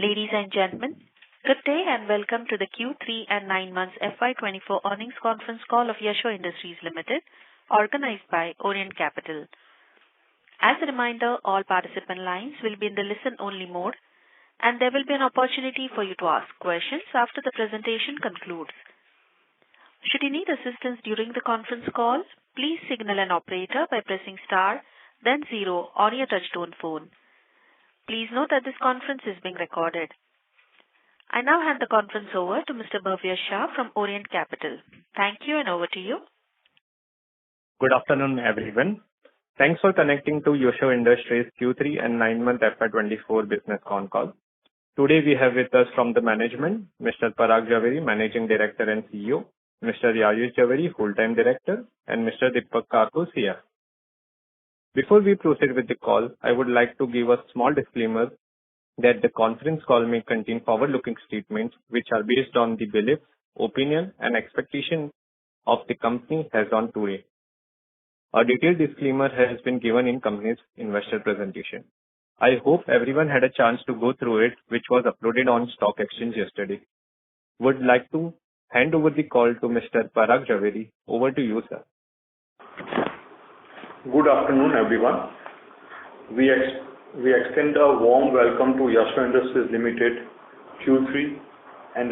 Ladies and gentlemen, good day and welcome to the Q3 and 9 months FY24 earnings conference call of Yasho Industries Limited, organized by Orient Capital. As a reminder, all participant lines will be in the listen-only mode, and there will be an opportunity for you to ask questions after the presentation concludes. Should you need assistance during the conference call, please signal an operator by pressing star, then 0 on your touchtone phone. Please note that this conference is being recorded. I now hand the conference over to Mr. Bhavya Shah from Orient Capital. Thank you, and over to you. Good afternoon, everyone. Thanks for connecting to Yasho Industries Q3 and 9-month FY24 business Concall. Today we have with us from the management, Mr. Parag Javeri, Managing Director and CEO, Mr. Yasho Javeri, Full-Time Director, and Mr. Deepak Karko, CFO. Before we proceed with the call, I would like to give a small disclaimer that the conference call may contain forward-looking statements which are based on the beliefs, opinion, and expectation of the company as on today. A detailed disclaimer has been given in company's investor presentation. I hope everyone had a chance to go through it, which was uploaded on Stock Exchange yesterday. Would like to hand over the call to Mr. Parag Javeri. Over to you, sir. Good afternoon, everyone. We extend a warm welcome to Yasho Industries Limited Q3 and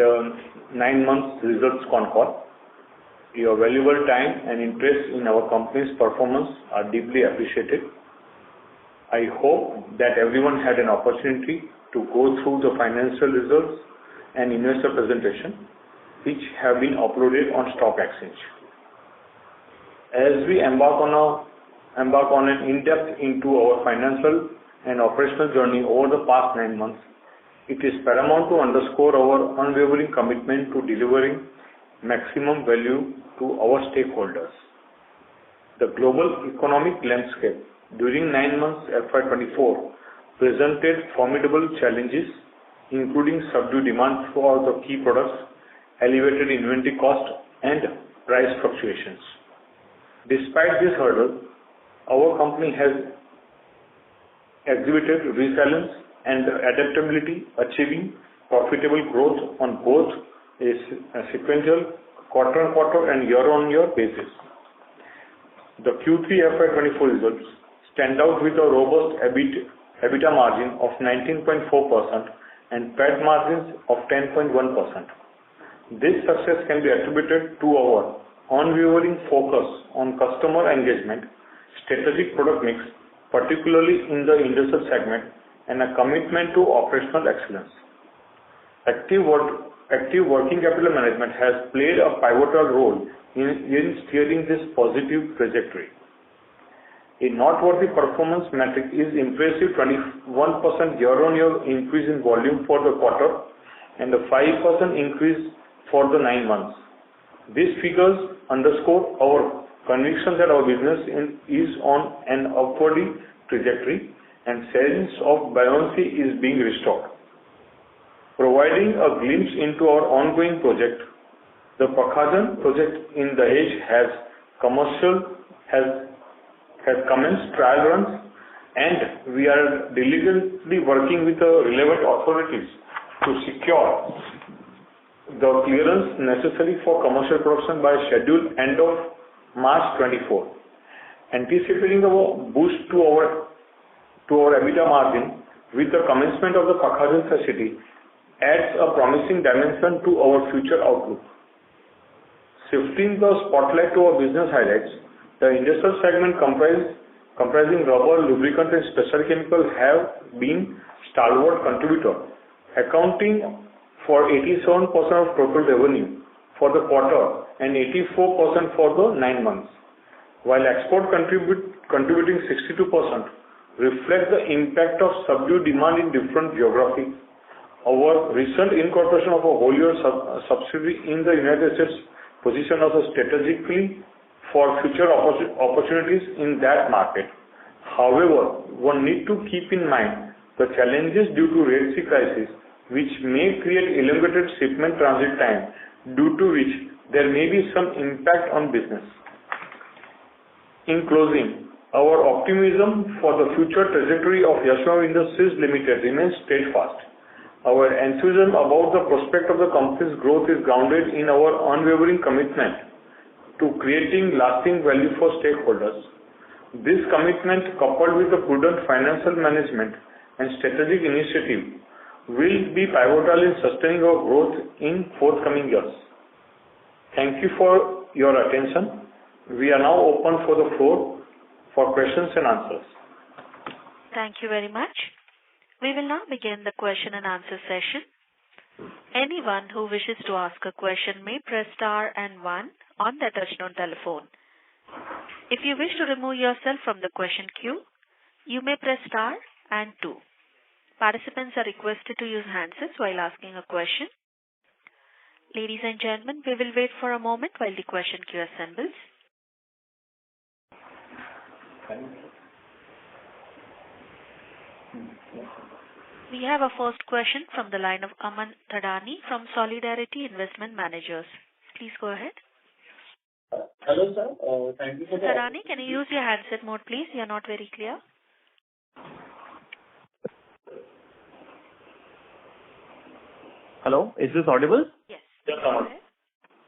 9 months results Concall. Your valuable time and interest in our company's performance are deeply appreciated. I hope that everyone had an opportunity to go through the financial results and investor presentation, which have been uploaded on Stock Exchange. As we embark on an in-depth into our financial and operational journey over the past 9 months, it is paramount to underscore our unwavering commitment to delivering maximum value to our stakeholders. The global economic landscape during 9 months FY24 presented formidable challenges, including subdued demand for the key products, elevated inventory cost, and price fluctuations. Despite this hurdle, our company has exhibited resilience and adaptability, achieving profitable growth on both a sequential quarter-on-quarter and year-on-year basis. The Q3 FY24 results stand out with a robust EBITDA margin of 19.4% and PAT margins of 10.1%. This success can be attributed to our unwavering focus on customer engagement, strategic product mix, particularly in the industrial segment, and a commitment to operational excellence. Active working capital management has played a pivotal role in steering this positive trajectory. A noteworthy performance metric is impressive 21% year-on-year increase in volume for the quarter and a 5% increase for the 9 months. These figures underscore our conviction that our business is on an upward trajectory and sense of buoyancy is being restored. Providing a glimpse into our ongoing project, the Pakhajan project in Dahej has commenced trial runs, and we are diligently working with the relevant authorities to secure the clearance necessary for commercial production by scheduled end of March 24. Anticipating a boost to our EBITDA margin with the commencement of the Pakhajan facility adds a promising dimension to our future outlook. Shifting the spotlight to our business highlights, the industrial segment comprising rubber, lubricant, and special chemicals have been stalwart contributor, accounting for 87% of total revenue for the quarter and 84% for the 9 months. While export contributing 62% reflect the impact of subdued demand in different geographies, our recent incorporation of a wholly subsidiary in the United States positions us strategically for future opportunities in that market. However, one need to keep in mind the challenges due to Red Sea crisis, which may create elongated shipment transit time, due to which there may be some impact on business. In closing, our optimism for the future trajectory of Yasho Industries Limited remains steadfast. Our enthusiasm about the prospect of the company's growth is grounded in our unwavering commitment to creating lasting value for stakeholders. This commitment, coupled with the prudent financial management and strategic initiative, will be pivotal in sustaining our growth in forthcoming years. Thank you for your attention. We are now open for the floor for questions and answers. Thank you very much. We will now begin the question and answer session. Anyone who wishes to ask a question may press star and one on their touchtone telephone. If you wish to remove yourself from the question queue, you may press star and two. Participants are requested to use handsets while asking a question. Ladies and gentlemen, we will wait for a moment while the question queue assembles. We have a first question from the line of Aman Thadani from Solidarity Investment Managers. Please go ahead. Hello, sir. Thank you for the... Thadani, can you use your handset mode, please? You are not very clear. Hello, is this audible? Yes. Yes, Aman.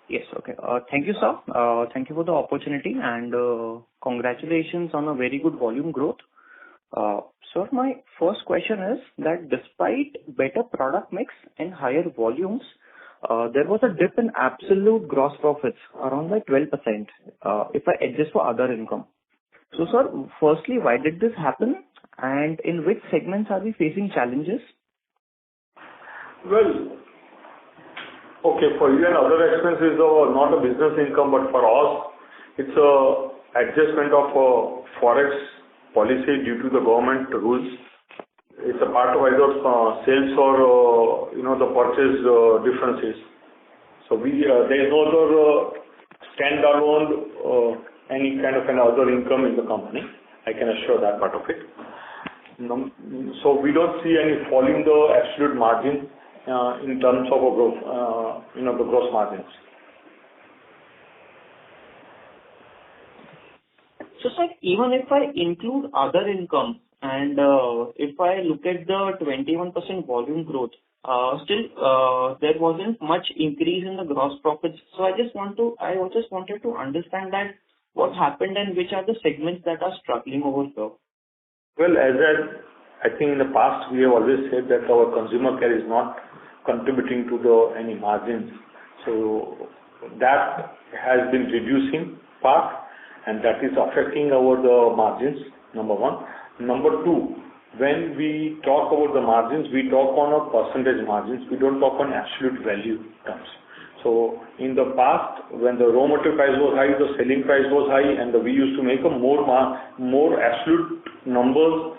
Yes, okay. Thank you, sir. Thank you for the opportunity and congratulations on a very good volume growth. Sir, my first question is that despite better product mix and higher volumes, there was a dip in absolute gross profits around by 12% if I adjust for other income. So, sir, firstly, why did this happen and in which segments are we facing challenges? Well, okay, for you and other expenses are not a business income, but for us, it's a adjustment of forex policy due to the government rules. It's a part of either sales or the purchase differences. So there is no other standalone any kind of another income in the company. I can assure that part of it. So we don't see any fall in the absolute margin in terms of a growth, the gross margins. So, sir, even if I include other income and if I look at the 21% volume growth, still there wasn't much increase in the gross profits. So I just wanted to understand that what happened and which are the segments that are struggling over here. Well, as I think in the past we have always said that our consumer care is not contributing to any margins. So that has been reducing part, and that is affecting the margins, number one. Number two, when we talk about the margins, we talk on a percentage margins. We don't talk on absolute value terms. So in the past, when the raw material price was high, the selling price was high, and we used to make a more absolute numbers,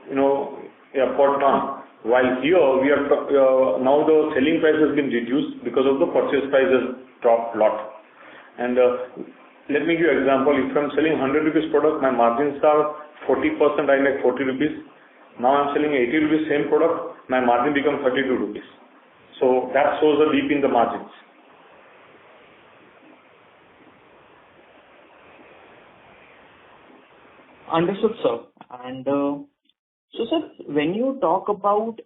per ton. While here we are now the selling price has been reduced because of the purchase price has dropped a lot. And let me give you an example. If I'm selling 100 rupees product, my margins are 40%, I make 40 rupees. Now I'm selling 80 rupees same product, my margin becomes 32 rupees. So that shows a dip in the margins. Understood, sir. And so, sir, when you talk about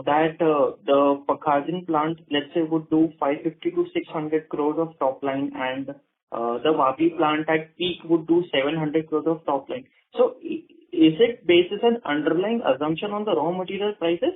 that the Pakhajan plant, let's say, would do 550 to 600 crores of top line, and the Vapi plant at peak would do 700 crores of top line. So, is it based on an underlying assumption on the raw material prices?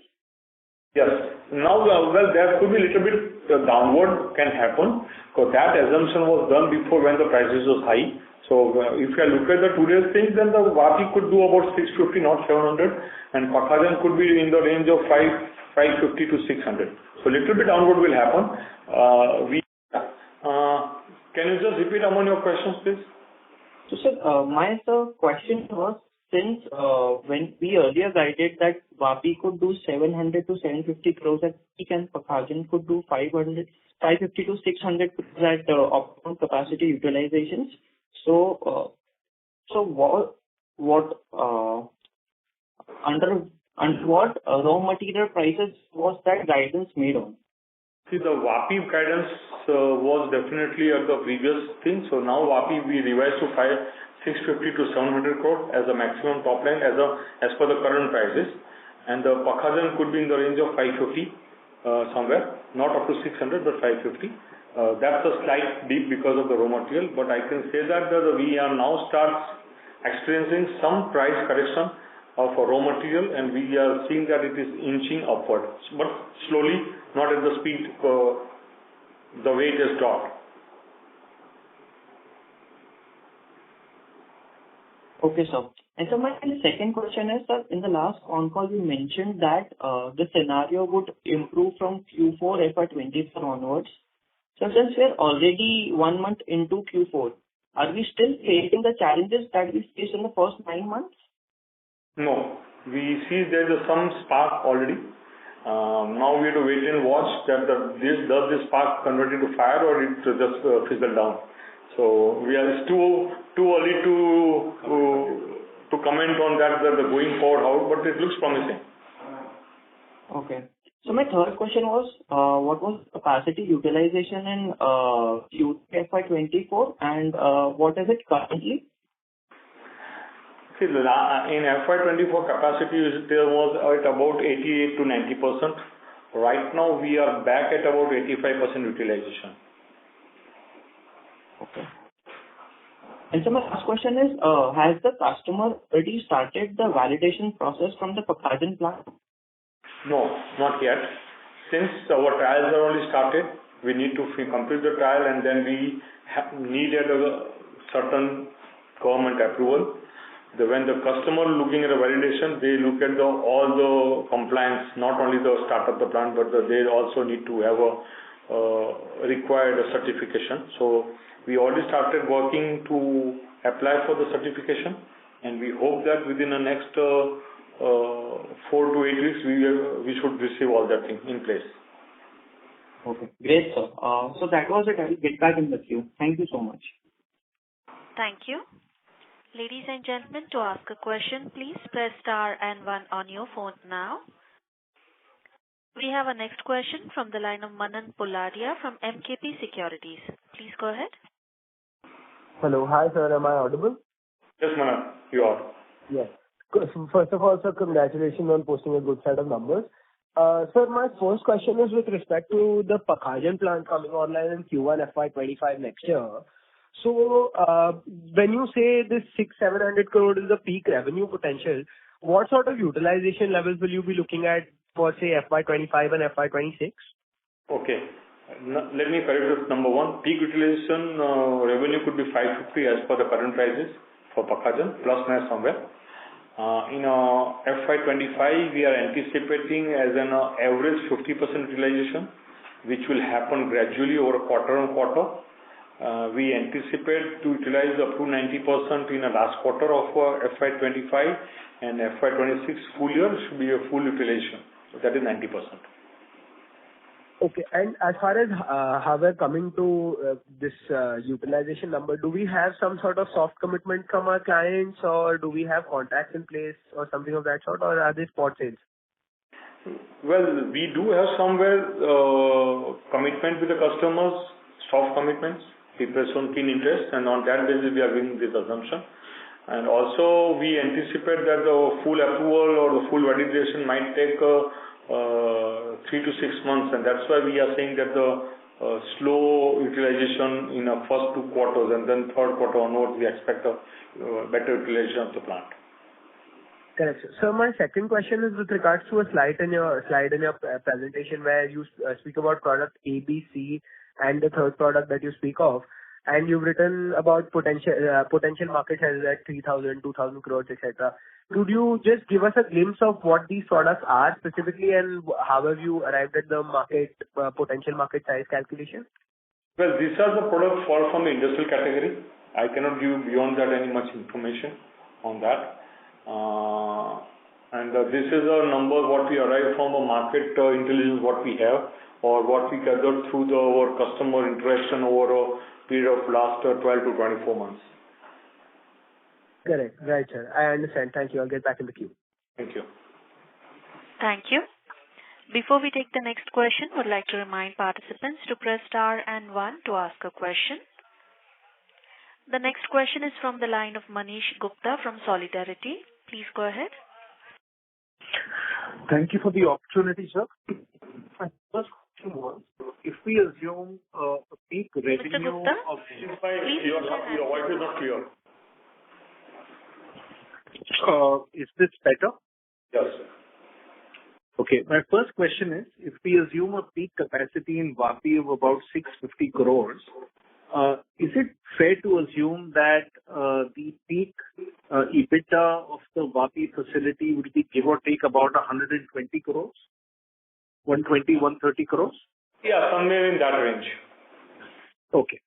Yes. Now, well, there could be a little bit downward can happen, because that assumption was done before when the prices was high. So if you look at the today's things, then the Vapi could do about 650, not 700, and Pakhajan could be in the range of 550 to 600. So little bit downward will happen. Can you just repeat among your questions, please? So, sir, my question was, since when we earlier guided that Vapi could do 700 to 750 crores at peak and Pakhajan could do 550 to 600 crores at optimum capacity utilizations. So under what raw material prices was that guidance made on? See, the Vapi guidance was definitely at the previous thing. So now Vapi we revised to 650 to 700 crore as a maximum top line as per the current prices. and the Pakhajan could be in the range of 550 somewhere, not up to 600, but 550. That's a slight dip because of the raw material, but I can say that we are now experiencing some price correction of raw material, and we are seeing that it is inching upward, but slowly, not at the speed the way it has dropped. Okay, sir. And so my second question is, sir, in the last con call, you mentioned that the scenario would improve from Q4 FY24 onwards. So since we are already 1 month into Q4, are we still facing the challenges that we faced in the first 9 months? No, we see there is some spark already. Now we have to wait and watch that does this spark convert into fire or it just fizzle down. So it's too early to comment on that going forward how, but it looks promising. Okay. So my third question was, what was capacity utilization in Q3 FY24 and what is it currently? See, in FY24 capacity there was at about 88 to 90%. Right now we are back at about 85% utilization. Okay. And so my last question is, has the customer already started the validation process from the Pakhajan plant? No, not yet. Since our trials are only started, we need to complete the trial, and then we needed a certain government approval. When the customer looking at a validation, they look at all the compliance, not only the start of the plant, but they also need to have a required certification. So we already started working to apply for the certification, and we hope that within the next 4 to 8 weeks we should receive all that thing in place. Okay, great, sir. So that was it. I will get back in the queue. Thank you so much. Thank you. Ladies and gentlemen, to ask a question, please press star and 1 on your phone now. We have a next question from the line of Manan Poladia from MKP Securities. Please go ahead. Hello. Hi, sir. Am I audible? Yes, Manan, you are. Yes. First of all, sir, congratulations on posting a good set of numbers. Sir, my first question is with respect to the Pakhajan plant coming online in Q1 FY25 next year. So, when you say this 600-700 crore is the peak revenue potential, what sort of utilization levels will you be looking at for, say, FY25 and FY26? Okay. Let me correct this. Number one, peak utilization revenue could be 550 as per the current prices for Pakhajan, plus minus somewhere. In FY25, we are anticipating as an average 50% utilization, which will happen gradually over quarter on quarter. We anticipate to utilize up to 90% in the last quarter of FY25, and FY26 full year should be a full utilization. So that is 90%. Okay. And as far as how we're coming to this utilization number, do we have some sort of soft commitment from our clients, or do we have contracts in place or something of that sort, or are they spot sales? Well, we do have somewhere commitment with the customers, soft commitments. People shown keen interest, and on that basis we are doing this assumption. And also we anticipate that the full approval or the full validation might take 3 to 6 months, and that's why we are saying that the slow utilization in the first 2 quarters, and then third quarter onwards we expect a better utilization of the plant. Correct. So my second question is with regards to a slide in your presentation where you speak about product A, B, C, and the third product that you speak of, and you've written about potential market size at 3,000, 2,000 crores, etc. Could you just give us a glimpse of what these products are specifically, and how have you arrived at the potential market size calculation? Well, these are the products fall from the industrial category. I cannot give beyond that any much information on that. This is a number what we arrive from a market intelligence what we have, or what we gathered through our customer interaction over a period of last 12 to 24 months. Correct. Right, sir. I understand. Thank you. I'll get back in the queue. Thank you. Thank you. Before we take the next question, would like to remind participants to press star and 1 to ask a question. The next question is from the line of Manish Gupta from Solidarity. Please go ahead. Thank you for the opportunity, sir. My first question was, if we assume a peak revenue Mr. Gupta, of... please Your voice is not clear. Is this better? Yes. Okay. My first question is, if we assume a peak capacity in Vapi of about 650 crores, is it fair to assume that the peak EBITDA of the Vapi facility would be give or take about 120 crores? 120, 130 crores? Yeah, somewhere in that range. Okay.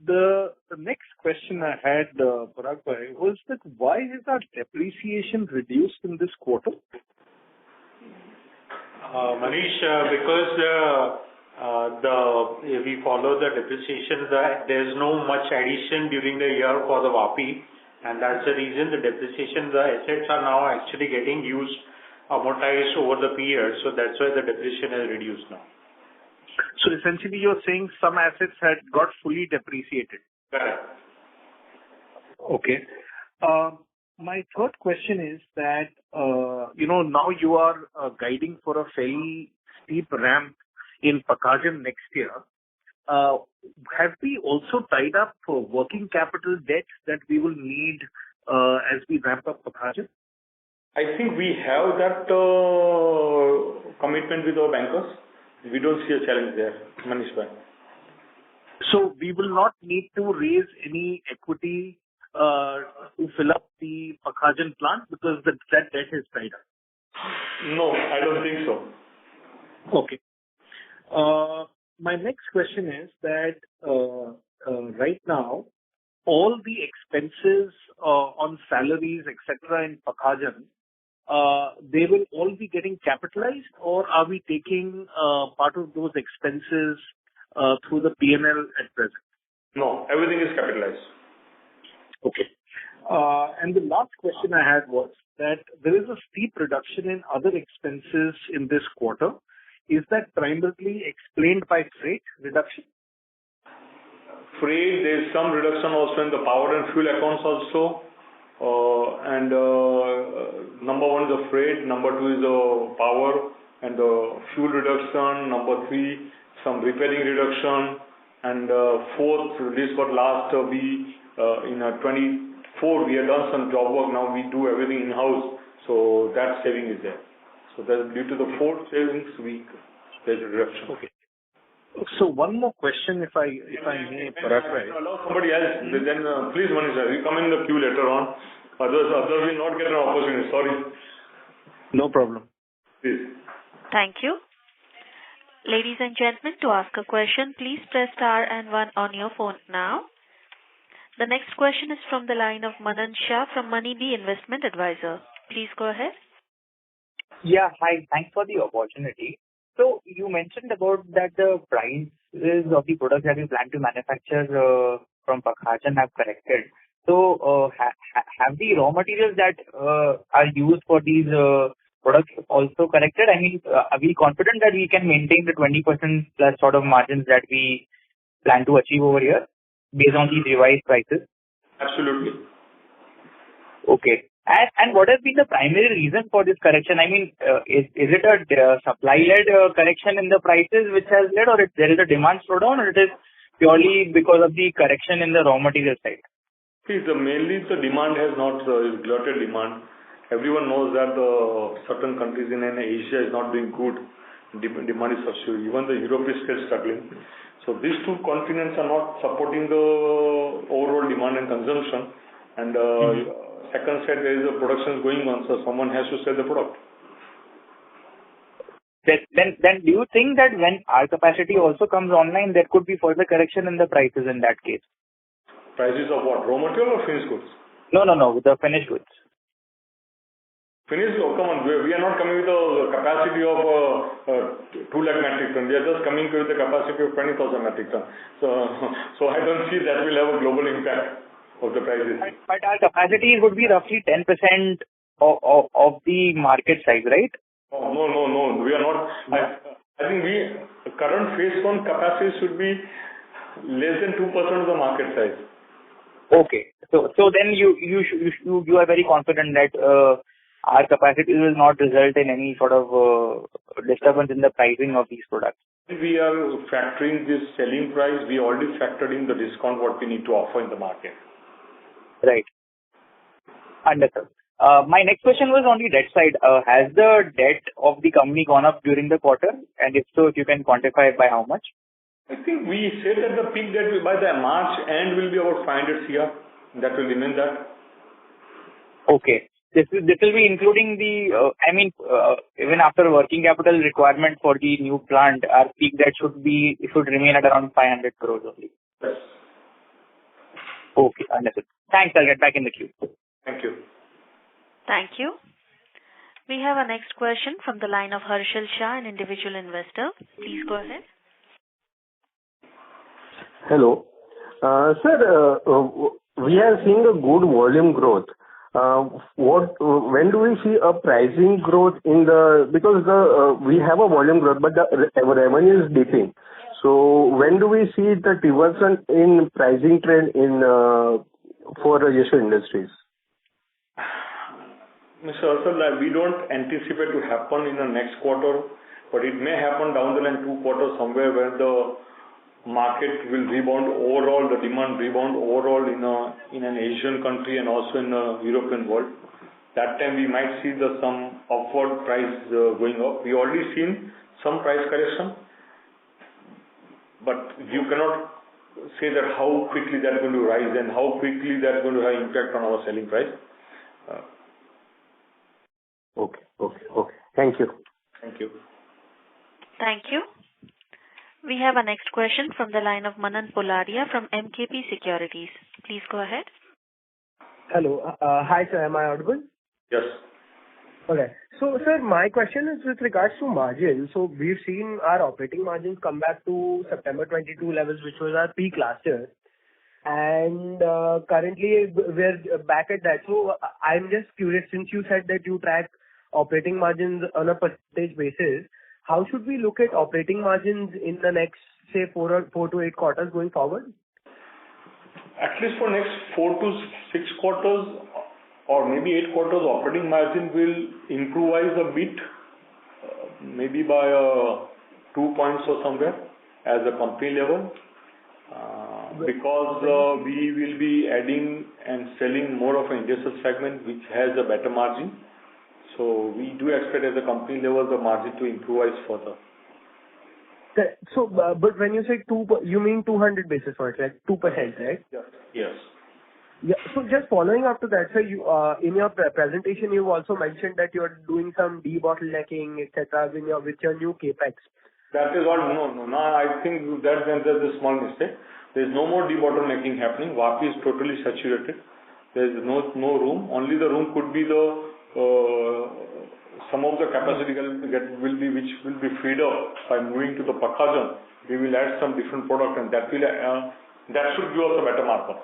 The next question I had, Parag bhai, was that why is our depreciation reduced in this quarter? Manish, because we follow the depreciation, there's no much addition during the year for the Vapi, and that's the reason the depreciation, the assets are now actually getting used, amortized over the period, so that's why the depreciation has reduced now. So essentially you're saying some assets had got fully depreciated. Correct. Okay. My third question is that, now you are guiding for a fairly steep ramp in Pakhajan next year. Have we also tied up for working capital debt that we will need as we ramp up Pakhajan? I think we have that commitment with our bankers. We don't see a challenge there, Manish bhai. So we will not need to raise any equity to fill up the Pakhajan plant because that debt is tied up. No, I don't think so. Okay. My next question is that right now, all the expenses on salaries, etc., in Pakhajan, they will all be getting capitalized, or are we taking part of those expenses through the P&L at present? No, everything is capitalized. Okay. And the last question I had was that there is a steep reduction in other expenses in this quarter. Is that primarily explained by freight reduction? Freight, there is some reduction also in the power and fuel accounts also. Number one is the freight, number two is the power and the fuel reduction, number three, some repairing reduction, and fourth, this was last in 24 we have done some job work, now we do everything in-house, so that saving is there. So that due to the fourth savings there's a reduction. Okay. So one more question if I may, Parag bhai. Allow somebody else, then please Manish, you come in the queue later on, others will not get an opportunity, sorry. No problem. Please. Thank you. Ladies and gentlemen, to ask a question, please press star and one on your phone now. The next question is from the line of Manan Shah from Moneybee Investment Advisor. Please go ahead. Yeah, hi. Thanks for the opportunity. So you mentioned about that the prices of the products that you plan to manufacture from Pakhajan have corrected. So have the raw materials that are used for these products also corrected? I mean, are we confident that we can maintain the 20% plus sort of margins that we plan to achieve over here based on these revised prices? Absolutely. Okay. And what has been the primary reason for this correction? I mean, is it a supply-led correction in the prices which has led, or there is a demand slowdown, or it is purely because of the correction in the raw material side? See, mainly the demand has not is glutted demand. Everyone knows that certain countries in Asia is not doing good. Demand is subdued. Even the Europe is still struggling. So these two continents are not supporting the overall demand and consumption. And second side, there is a production going on, so someone has to sell the product. Then do you think that when our capacity also comes online, there could be further correction in the prices in that case? Prices of what? Raw material or finished goods? No, the finished goods. Finished? Oh, come on. We are not coming with a capacity of 2 lakh metric ton. We are just coming with a capacity of 20,000 metric ton. So I don't see that will have a global impact of the prices. But our capacity would be roughly 10% of the market size, right? Oh, no. We are not. I think current phase one capacity should be less than 2% of the market size. Okay. So then you are very confident that our capacity will not result in any sort of disturbance in the pricing of these products. We are factoring this selling price. We already factored in the discount what we need to offer in the market. Right. Understood. My next question was on the debt side. Has the debt of the company gone up during the quarter? And if so, if you can quantify by how much? I think we said that the peak debt by the March end will be about 500 CR. That will remain that. Okay. This will be including the, even after working capital requirement for the new plant, our peak debt should remain at around 500 crores only. Yes. Okay, understood. Thanks. I'll get back in the queue. Thank you. Thank you. We have our next question from the line of Harshal Shah, an individual investor. Please go ahead. Hello. Sir, we are seeing a good volume growth. When do we see a pricing growth because we have a volume growth, but the revenue is dipping. So when do we see the reversion in pricing trend for Yasho Industries? Mr. Harshal, we don't anticipate to happen in the next quarter, but it may happen down the line 2 quarters somewhere where the market will rebound overall, the demand rebound overall in an Asian country and also in the European world. That time we might see some upward price going up. We already seen some price correction, but you cannot say that how quickly that's going to rise and how quickly that's going to have impact on our selling price. Okay. Thank you. Thank you. Thank you. We have our next question from the line of Manan Poladia from MKP Securities. Please go ahead. Hello. Hi, sir. Am I audible? Yes. Okay. So, sir, my question is with regards to margin. So, we've seen our operating margins come back to September 22 levels, which was our peak last year. And currently, we're back at that. So, I'm just curious, since you said that you track operating margins on a percentage basis, how should we look at operating margins in the next, say, 4 to 8 quarters going forward? At least for next 4 to 6 quarters or maybe 8 quarters, operating margin will improvise a bit, maybe by 2 points or somewhere as a company level, because we will be adding and selling more of an industrial segment which has a better margin. So we do expect at the company level the margin to improvise further. So, but when you say 2, you mean 200 basis points, like 2%, right? Yes. Yeah. So just following up to that, sir, you in your presentation you also mentioned that you are doing some debottlenecking, etc., with your new capex. That is all. No. I think there's a small mistake. There is no more debottlenecking happening. Vapi is totally saturated. There is no room. Only the room could be some of the capacity will be freed up by moving to the Pakhajan. We will add some different product, and that should give us a better markup.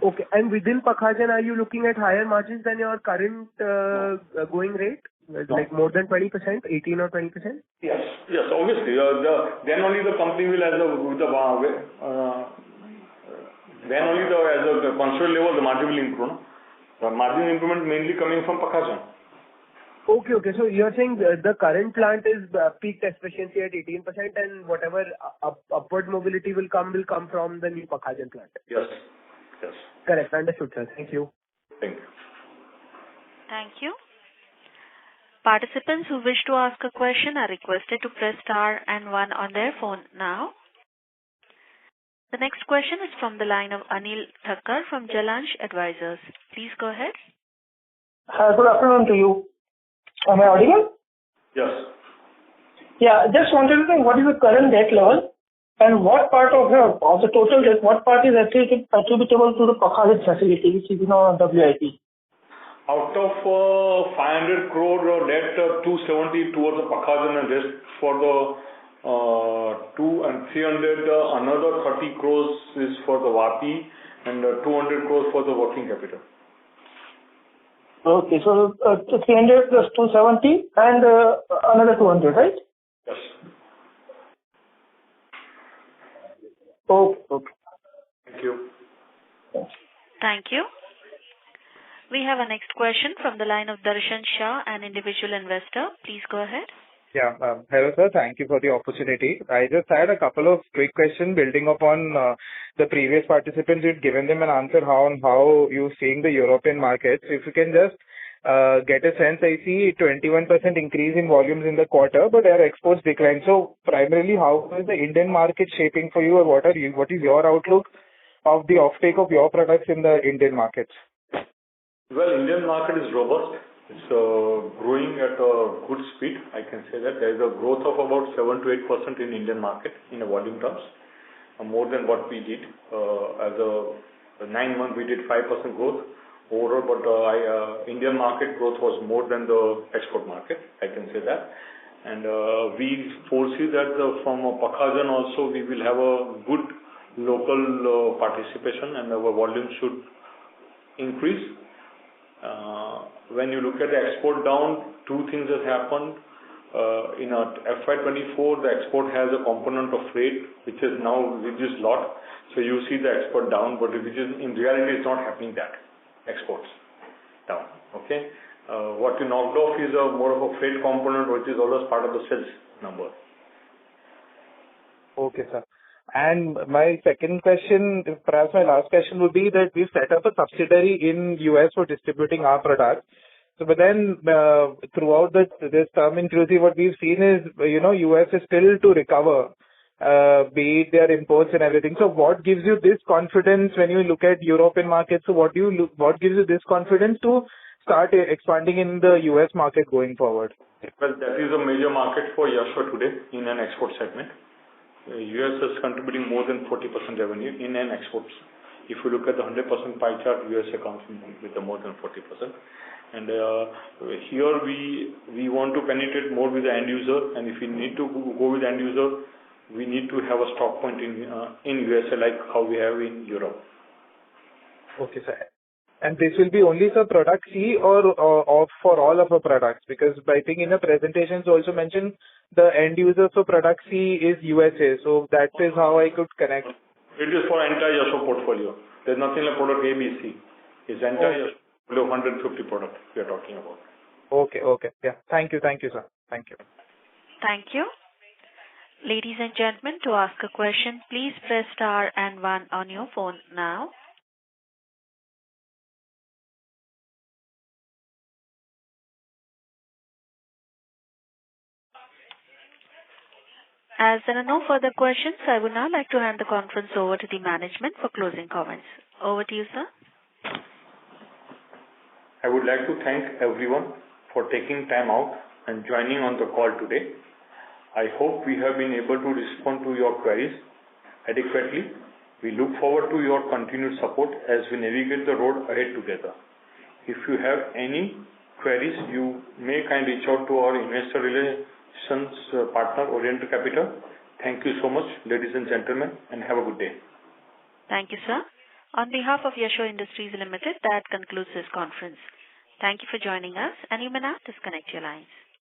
Okay. And within Pakhajan, are you looking at higher margins than your current going rate? Like more than 20%, 18 or 20%? Yes, obviously. Then only the company will, as a consolidated level, the margin will improve. The margin improvement mainly coming from Pakhajan. Okay. So you're saying the current plant is peaked efficiency at 18%, and whatever upward mobility will come from the new Pakhajan plant. Yes. Correct. Understood, sir. Thank you. Thank you. Thank you. Participants who wish to ask a question are requested to press star and 1 on their phone now. The next question is from the line of Anil Thakkar from Jalansh Advisors. Please go ahead. Hi, good afternoon to you. Am I audible? Yes. Yeah, just wanted to know what is the current debt level and what part of the total debt, what part is attributable to the Pakhajan facility, which is WIP? Out of 500 crore debt, 270 towards the Pakhajan and rest for the 2 and 300, another 30 crores is for the Vapi and 200 crores for the working capital. Okay, so 300 plus 270 and another 200, right? Yes. Okay. Thank you. Thank you. We have a next question from the line of Darshan Shah, an individual investor. Please go ahead. Yeah. Hello, sir. Thank you for the opportunity. I just had a couple of quick questions building upon the previous participants. You'd given them an answer on how you're seeing the European markets. If you can just get a sense, I see 21% increase in volumes in the quarter, but our exports declined. So primarily, how is the Indian market shaping for you, or what is your outlook of the offtake of your products in the Indian markets? Well, Indian market is robust. It's growing at a good speed. I can say that there is a growth of about 7 to 8% in Indian market in the volume terms, more than what we did. As a 9 month, we did 5% growth overall, but Indian market growth was more than the export market. I can say that. And we foresee that from Pakhajan also we will have a good local participation, and our volume should increase. When you look at the export down, two things have happened. In FY24, the export has a component of freight, which is now reduced a lot. So you see the export down, but which is in reality it's not happening that exports down. Okay. What you knocked off is more of a freight component, which is always part of the sales number. Okay, sir. And my second question, perhaps my last question, would be that we've set up a subsidiary in US for distributing our products. So, but then throughout this term inclusive, what we've seen is, US is still to recover, be it their imports and everything. So what gives you this confidence when you look at European markets? So what gives you this confidence to start expanding in the US market going forward? Well, that is a major market for Yasho today in an export segment. US is contributing more than 40% revenue in an exports. If you look at the 100% pie chart, US accounts with the more than 40%. And here we want to penetrate more with the end user, and if we need to go with end user, we need to have a stock point in USA like how we have in Europe. Okay, sir. And this will be only for product C or for all of our products? Because I think in the presentations also mentioned the end user for product C is USA. So that is how I could connect. It is for entire Yasho portfolio. There's nothing like product A, B, C. It's entire Yasho portfolio, 150 products we are talking about. Okay. Yeah. Thank you, sir. Thank you. Thank you. Ladies and gentlemen, to ask a question, please press star and 1 on your phone now. As there are no further questions, I would now like to hand the conference over to the management for closing comments. Over to you, sir. I would like to thank everyone for taking time out and joining on the call today. I hope we have been able to respond to your queries adequately. We look forward to your continued support as we navigate the road ahead together. If you have any queries, you may kindly reach out to our investor relations partner, Orient Capital. Thank you so much, ladies and gentlemen, and have a good day. Thank you, sir. On behalf of Yasho Industries Limited, that concludes this conference. Thank you for joining us, and you may now disconnect your lines.